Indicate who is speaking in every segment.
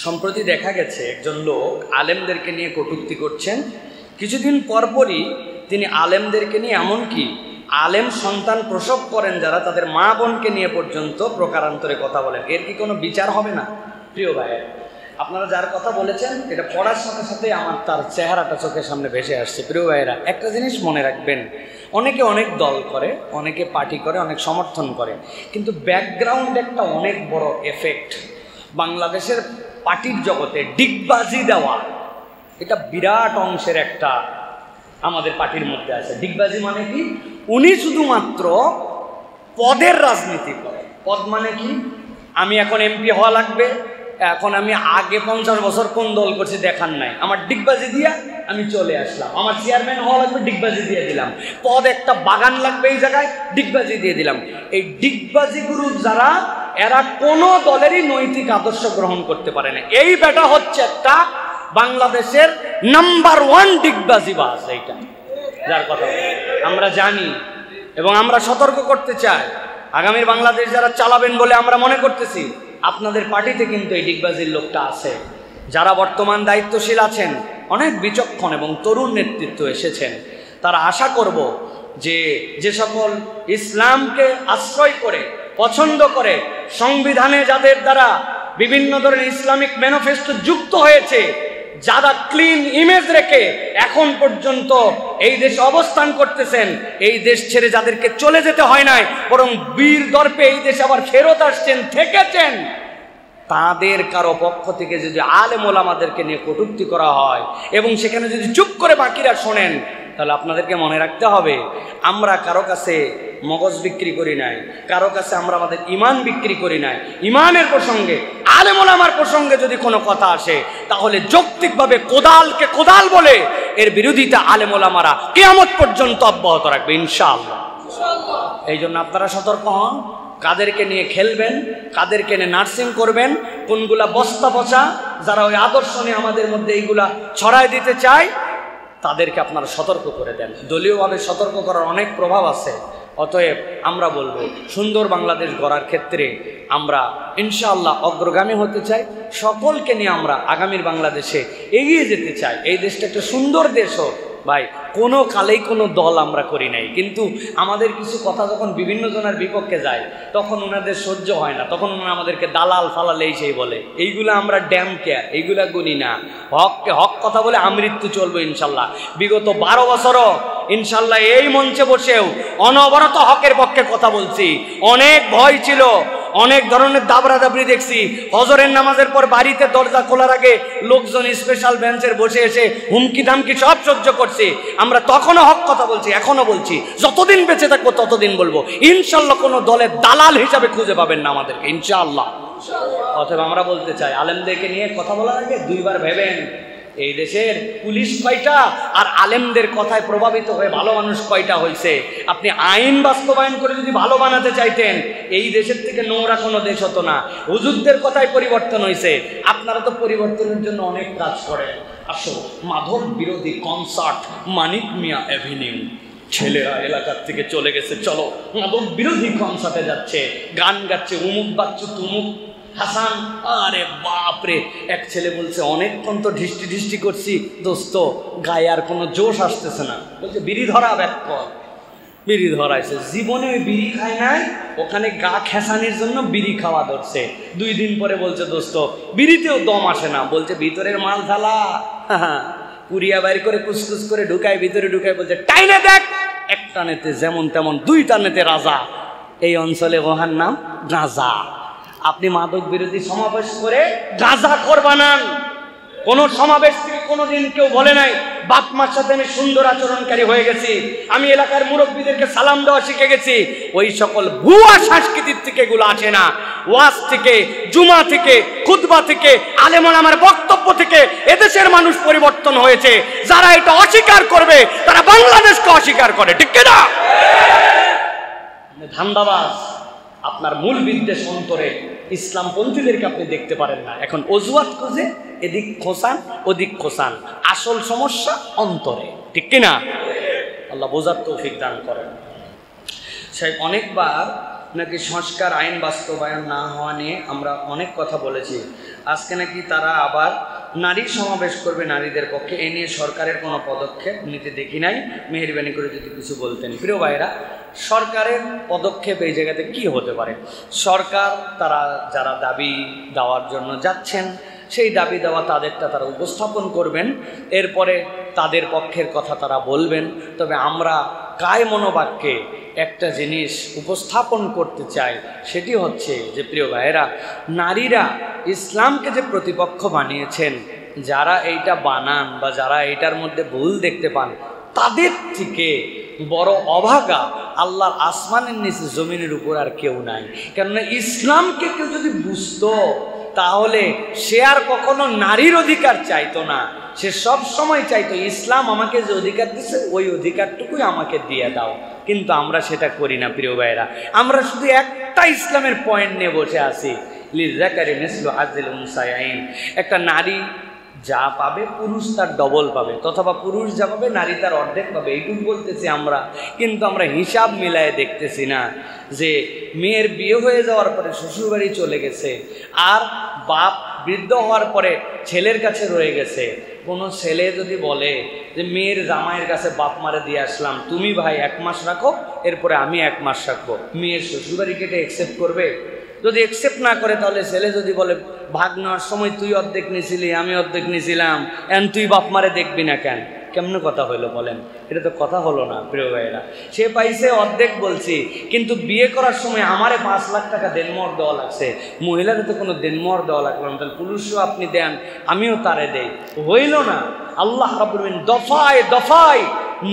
Speaker 1: সম্প্রতি দেখা গেছে একজন লোক আলেমদেরকে নিয়ে কটূক্তি করছেন। কিছুদিন পরপরই তিনি আলেমদেরকে নিয়ে, এমনকি আলেম সন্তান প্রসব করেন যারা, তাদের মা বোনকে নিয়ে পর্যন্ত প্রকারান্তরে কথা বলেন। এর কি কোনো বিচার হবে না? প্রিয় ভাইয়ের, আপনারা যার কথা বলেছেন এটা পড়ার সাথে সাথে আমার তার চেহারাটা চোখের সামনে ভেসে আসছে। প্রিয় ভাইয়েরা, একটা জিনিস মনে রাখবেন, অনেকে অনেক দল করে, অনেকে পার্টি করে, অনেক সমর্থন করে, কিন্তু ব্যাকগ্রাউন্ড একটা অনেক বড় এফেক্ট। বাংলাদেশের পার্টির জগতে ডিগবাজি দেওয়া এটা বিরাট অংশের একটা আমাদের পার্টির মধ্যে আছে। ডিগবাজি মানে কি? উনি শুধুমাত্র পদের রাজনীতি করে। পদ মানে কি? আমি এখন এমপি হওয়া লাগবে, এখন আমি আগে 50 বছর কোন দল করছি দেখার নাই, আমার ডিগবাজি দিয়া আমি চলে আসলাম। আমার চেয়ারম্যান হওয়া লাগবে, ডিগবাজি দিয়ে দিলাম। পদ একটা বাগান লাগবে এই জায়গায়, ডিগবাজি দিয়ে দিলাম। এই ডিগবাজি গুরু যারা, এরা কোনো দলেরই নৈতিক আদর্শ গ্রহণ করতে পারে না। এই বেটা হচ্ছে একটা বাংলাদেশের নাম্বার 1 ডিগবাজিবাজ। এইটা যার কথা আমরা জানি এবং আমরা সতর্ক করতে চাই। আগামীর বাংলাদেশ যারা চালাবেন বলে আমরা মনে করতেছি, আপনাদের পার্টিতে কিন্তু এই ডিগবাজির লোকটা আছে। যারা বর্তমান দায়িত্বশীল আছেন, অনেক বিচক্ষণ এবং তরুণ নেতৃত্ব এসেছেন, তারা আশা করব যে সকল ইসলামকে আশ্রয় করে, পছন্দ করে, সংবিধানে যাদের দ্বারা বিভিন্ন ধরনের ইসলামিক ম্যানিফেস্টো যুক্ত হয়েছে, যারা ক্লিন ইমেজ রেখে এখন পর্যন্ত এই দেশে অবস্থান করতেছেন, এই দেশ ছেড়ে যাদেরকে চলে যেতে হয় নাই, বরং বীর দর্পে এই দেশে আবার ফেরত আসছেন, থেকেছেন, তাদের কারো পক্ষ থেকে যদি আলেম ওলামাদেরকে নিয়ে কটূক্তি করা হয় এবং সেখানে যদি চুপ করে বাকিরা শোনেন, তাহলে আপনাদেরকে মনে রাখতে হবে, আমরা কারো কাছে মগজ বিক্রি করি নাই, কারো কাছে আমরা আমাদের ইমান বিক্রি করি নাই। ইমানের প্রসঙ্গে, আলেম ওলামার প্রসঙ্গে যদি কোনো কথা আসে, তাহলে যৌক্তিকভাবে কোদালকে কোদাল বলে এর বিরোধিতা আলেম ওলামারা কিয়ামত পর্যন্ত অব্যাহত রাখবে ইনশাআল্লাহ। এই জন্য আপনারা সতর্ক হন, কাদেরকে নিয়ে খেলবেন, কাদেরকে নিয়ে নার্সিং করবেন, কোনগুলা বস্তা পচা, যারা ওই আদর্শ নিয়ে আমাদের মধ্যে এইগুলা ছড়ায় দিতে চায়, তাদেরকে আপনারা সতর্ক করে দেন। দলীয়ভাবে সতর্ক করার অনেক প্রভাব আছে। অতএব আমরা বলবো, সুন্দর বাংলাদেশ গড়ার ক্ষেত্রে আমরা ইনশাআল্লাহ অগ্রগামী হতে চাই। সকলকে নিয়ে আমরা আগামীর বাংলাদেশে এগিয়ে যেতে চাই। এই দেশটা একটা সুন্দর দেশ হোক। ভাই, কোনো কালেই কোনো দল আমরা করি নাই, কিন্তু আমাদের কিছু কথা যখন বিভিন্ন জনের বিপক্ষে যায়, তখন ওনাদের সহ্য হয় না, তখন ওনারা আমাদেরকে দালাল ফালাল এই সেই বলে। এইগুলো আমরা ড্যাম কেয়ার, এইগুলা গুনি না। হককে হক কথা বলে আমৃত্যু চলবো ইনশাল্লাহ। বিগত 12 বছরও ইনশাল্লাহ এই মঞ্চে বসেও অনবরত হকের পক্ষে কথা বলছি। অনেক ভয় ছিল, অনেক ধরনের দাবরাদাবরি দেখছি। হজরের নামাজের পর বাড়িতে দরজা খোলার আগে লোকজন স্পেশাল বেঞ্চের বসে এসে হুমকি ধামকি সব সহ্য করছি। আমরা তখনও হক কথা বলছি, এখনো বলছি, যতদিন বেঁচে থাকবো ততদিন বলবো। ইনশাল্লাহ কোনো দলের দালাল হিসাবে খুঁজে পাবেন না আমাদেরকে ইনশাআল্লাহ। অথবা আমরা বলতে চাই, আলেমদেরকে নিয়ে কথা বলার আগে 2 বার ভেবেন, এই দেশের পুলিশ কয়টা আর আলেমদের কথায় প্রভাবিত হয়ে ভালো মানুষ কয়টা হয়েছে। আপনি আইন বাস্তবায়ন করে যদি ভালো বানাতে চাইতেন, এই দেশের থেকে নোংরা কোনো দেশ হতো না। হুজুরদের কথায় পরিবর্তন হয়েছে। আপনারা তো পরিবর্তনের জন্য অনেক কাজ করেন। আসো, মাদক বিরোধী কনসার্ট মানিক মিয়া অ্যাভিনিউ, ছেলেরা এলাকার থেকে চলে গেছে, চলো মাদক বিরোধী কনসার্টে যাচ্ছে, গান গাচ্ছে, উমুক বাচ্চু তুমুক হাসান। আরে বাপরে, এক ছেলে বলছে, অনেকক্ষণ তো ঢিষ্টি ঢিষ্টি করছি দোস্ত, গায়ে আর কোনো জোশ আসতেছে না। বলছে বিড়ি ধরা ব্যাক কর। বিড়ি ধরাইছে, জীবনে ওই বিড়ি খায় নাই, ওখানে গা খেসানির জন্য বিড়ি খাওয়া ধরছে। 2 দিন পরে বলছে, দোস্ত বিড়িতেও দম আসে না। বলছে ভিতরের মাল ঢালা, পুরিয়া বাইর করে কুচকুচ করে ঢুকায়, ভিতরে ঢুকায়, বলছে টাইনে দেখ, এক টানেতে যেমন তেমন, 2 টানেতে রাজা। এই অঞ্চলে ওহার নাম গাঁজা। আপনি মাদক বিরোধী সমাবেশ করে গাঁজা খোর বানান। কোন সমাবেশ থেকে কোনোদিন কেউ বলে নাই বাপ মার সাথে আমি সুন্দর আচরণকারী হয়ে গেছি, আমি এলাকার মুরব্বীদেরকে সালাম দেওয়া শিখে গেছি। ওই সকল ভুয়া সংস্কৃতির থেকে এগুলো আসে না। ওয়াজ থেকে, জুমা থেকে, খুতবা থেকে, আলেম ওলামার বক্তব্য থেকে এদেশের মানুষ পরিবর্তন হয়েছে। যারা এটা অস্বীকার করবে, তারা বাংলাদেশকে অস্বীকার করে, ঠিক না? ধান্দাবাজ, আপনার মূল বিদ্বেষ অন্তরে। ইসলামপন্থীদেরকে আপনি দেখতে পারেন না। এখন অজুহাত খুঁজে এদিক খোসান ওদিক খোসান, আসল সমস্যা অন্তরে, ঠিক কিনা? আল্লাহ বোঝার তৌফিক দান করেন। সাহেব, অনেকবার নাকি সংস্কার আইন বাস্তবায়ন না হওয়া নিয়ে আমরা অনেক কথা বলেছি। আজকে নাকি তারা আবার নারী সমাবেশ করবে নারীদের পক্ষে। এ নিয়ে সরকারের কোনো পদক্ষেপ নিতে দেখি নাই। মেহেরবানি করে যদি কিছু বলতেন। প্রিয় ভাইরা, সরকারের পদক্ষেপ এই জায়গাতে কি হতে পারে? সরকার তারা যারা দাবি দেওয়ার জন্য যাচ্ছেন সেই দাবি দেওয়া তাদেরটা তারা উপস্থাপন করবেন, এরপরে তাদের পক্ষের কথা তারা বলবেন। তবে আমরা কায় মনোবাক্যে একটা জিনিস উপস্থাপন করতে চাই, সেটি হচ্ছে যে প্রিয় ভাইয়েরা, নারীরা ইসলামকে যে প্রতিপক্ষ বানিয়েছেন, যারা এইটা বানান বা যারা এইটার মধ্যে ভুল দেখতে পান, তাদের থেকে বড় অভাগা আল্লাহর আসমানের নিচে জমিনের উপর আর কেউ নাই। কেননা ইসলামকে কেউ যদি বুঝতো তাহলে সে আর কখনো নারীর অধিকার চাইতো না। সে সব সময় চাইতো ইসলাম আমাকে যে অধিকার দিচ্ছে ওই অধিকারটুকুই আমাকে দিয়ে দাও। কিন্তু আমরা সেটা করি না প্রিয় ভাইয়েরা। আমরা শুধু একটা ইসলামের পয়েন্ট নিয়ে বসে আছি, লিযাকারি মিসলু হাযিল উনসায়াইন। একটা নারী যা পাবে পুরুষ তার ডবল পাবে, অথবা পুরুষ যা পাবে নারী তার অর্ধেক পাবে, এইটুকু বলতেছি আমরা। কিন্তু আমরা হিসাব মিলায়ে দেখতেছি না যে মেয়ের বিয়ে হয়ে যাওয়ার পরে শ্বশুরবাড়ি চলে গেছে, আর বাপ বৃদ্ধ হওয়ার পরে ছেলের কাছে রয়ে গেছে। কোনো ছেলে যদি বলে যে মেয়ের জামাইয়ের কাছে বাপ মারে দিয়ে আসলাম, তুমি ভাই 1 মাস রাখো, এরপরে আমি 1 মাস রাখবো, মেয়ের শ্বশুরবাড়িকে এটা অ্যাকসেপ্ট করবে? যদি অ্যাকসেপ্ট না করে, তাহলে ছেলে যদি বলে ভাগ নেওয়ার সময় তুই অর্ধেক নিয়েছিলি আমি অর্ধেক নিয়েছিলাম, এখন তুই বাপ মারে দেখবি না কেন? কেমন কথা হইলো বলেন? এটা তো কথা হলো না প্রিয় ভাইয়েরা। সে পাইছে অর্ধেক বলছি, কিন্তু বিয়ে করার সময় আমারে 5 লাখ টাকা দেনমোহর দেওয়া লাগছে, মহিলাদের তো কোনো দেনমোহর দেওয়া লাগলো না, তাহলে পুরুষও আপনি দেন আমিও তারে দেই, হইল না। আল্লাহ রাব্বুল আলামিন দফায় দফায়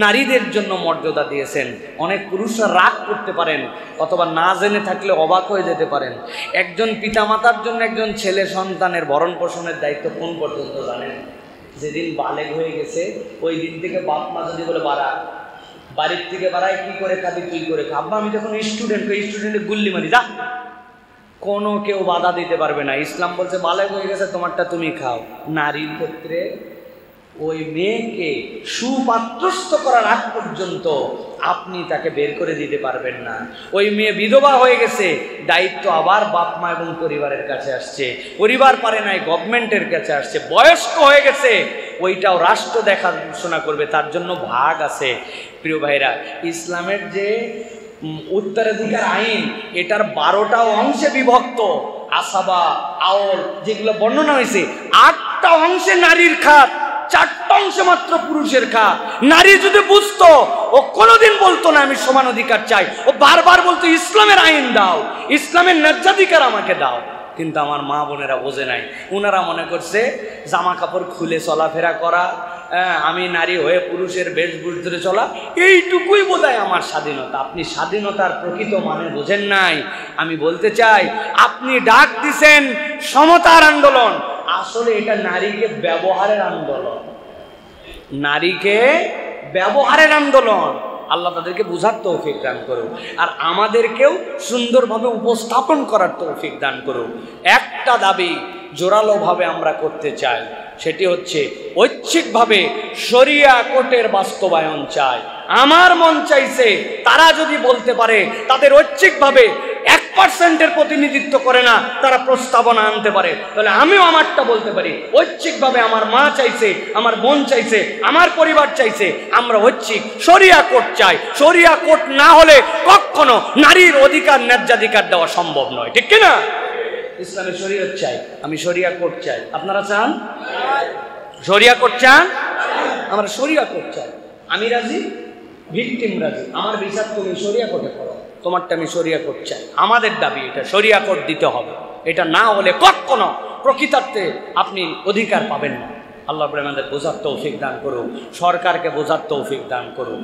Speaker 1: নারীদের জন্য মর্যাদা দিয়েছেন। অনেক পুরুষরা রাগ করতে পারেন অথবা না জেনে থাকলে অবাক হয়ে যেতে পারেন। একজন পিতামাতার জন্য একজন ছেলে সন্তানের ভরণ পোষণের দায়িত্ব কোন পর্যন্ত জানেন? যেদিন বালেগ হয়ে গেছে ওই দিন থেকে বাপ মা যদি বলে বাড়া, বাড়ির থেকে বাড়ায়, কি করে খাবি তুই করে খা। আব্বা আমি যখন স্টুডেন্টে গুল্লি মারি, যা, কোনো কেউ বাধা দিতে পারবে না। ইসলাম বলছে বালেগ হয়ে গেছে তোমারটা তুমি খাও। নারীর ক্ষেত্রে ওই মেয়েকে সুপাত্রস্থ করার আগ পর্যন্ত আপনি তাকে বের করে দিতে পারবেন না। ওই মেয়ে বিধবা হয়ে গেছে, দায়িত্ব আবার বাপ মা এবং পরিবারের কাছে আসছে। পরিবার পারে নাই, গভর্নমেন্টের কাছে আসছে। বয়স্ক হয়ে গেছে, ওইটাও রাষ্ট্র দেখাশোনা করবে, তার জন্য ভাগ আছে। প্রিয় ভাইরা, ইসলামের যে উত্তরাধিকার আইন, এটার 12টা অংশে বিভক্ত। আসাবা, আওল যেগুলো বর্ণনা হয়েছে, 8টা অংশে নারীর খাত, 4টা অংশে মাত্র পুরুষের খাত। নারী যদি বুঝতো, ও কোনোদিন বলতো না আমি সমান অধিকার চাই, ও বারবার বলতো ইসলামের আইন দাও, ইসলামের ন্যায্যাধিকার আমাকে দাও। কিন্তু আমার মা বোনেরা বোঝে নাই। ওনারা মনে করছে জামা কাপড় খুলে চলাফেরা করা, আমি নারী হয়ে পুরুষের বেশভূষ ধরে চলা, এইটুকুই বোধহয় আমার স্বাধীনতা। আপনি স্বাধীনতার প্রকৃত মানে বোঝেন নাই। আমি বলতে চাই, আপনি ডাক দিছেন সমতার আন্দোলন, আসলে এটা নারীকে ব্যবহারের আন্দোলন, নারীকে ব্যবহারের আন্দোলন। আল্লাহ তাদেরকে বুঝার তৌফিক দান করুন, আর আমাদেরকেও সুন্দরভাবে উপস্থাপন করার তৌফিক দান করুন। একটা দাবি জোরালোভাবে আমরা করতে চাই, সেটি হচ্ছে ঐচ্ছিকভাবে শরিয়া কোর্টের বাস্তবায়ন চাই। আমার মন চাইছে তারা যদি বলতে পারে তাদের ঐচ্ছিকভাবে 1% প্রতিনিধিত্ব করে না, তারা প্রস্তাবনা আনতে পারে, তাহলে আমিও আমারটা বলতে পারি। ঐচ্ছিকভাবে আমার মা চাইছে, আমার বোন চাইছে, আমার পরিবার চাইছে, আমরা ঐচ্ছিক শরিয়া কোর্ট চাই। শরিয়া কোর্ট না হলে কখনো নারীর অধিকার ন্যায্যাধিকার দেওয়া সম্ভব নয়, ঠিক কিনা? ইসলামে শরিয়ত চাই, আমি শরিয়া কোর্ট চাই। আপনারা চান শরিয়া কোর্ট? চান? আমরা শরিয়া কোর্ট চাই। আমি রাজি, ভিকটিম রাজি, আমার বিচার তুমি শরিয়া কোর্টে করো, তোমারটা আমি শরিয়া কোর্ট চাই। আমাদের দাবি এটা, শরিয়া কোর্ট দিতে হবে। এটা না হলে কখনো প্রকৃতার্থে আপনি অধিকার পাবেন না। আল্লাহ আমাদের বোঝার তৌফিক দান করুন, সরকারকে বোঝার তৌফিক দান করুন।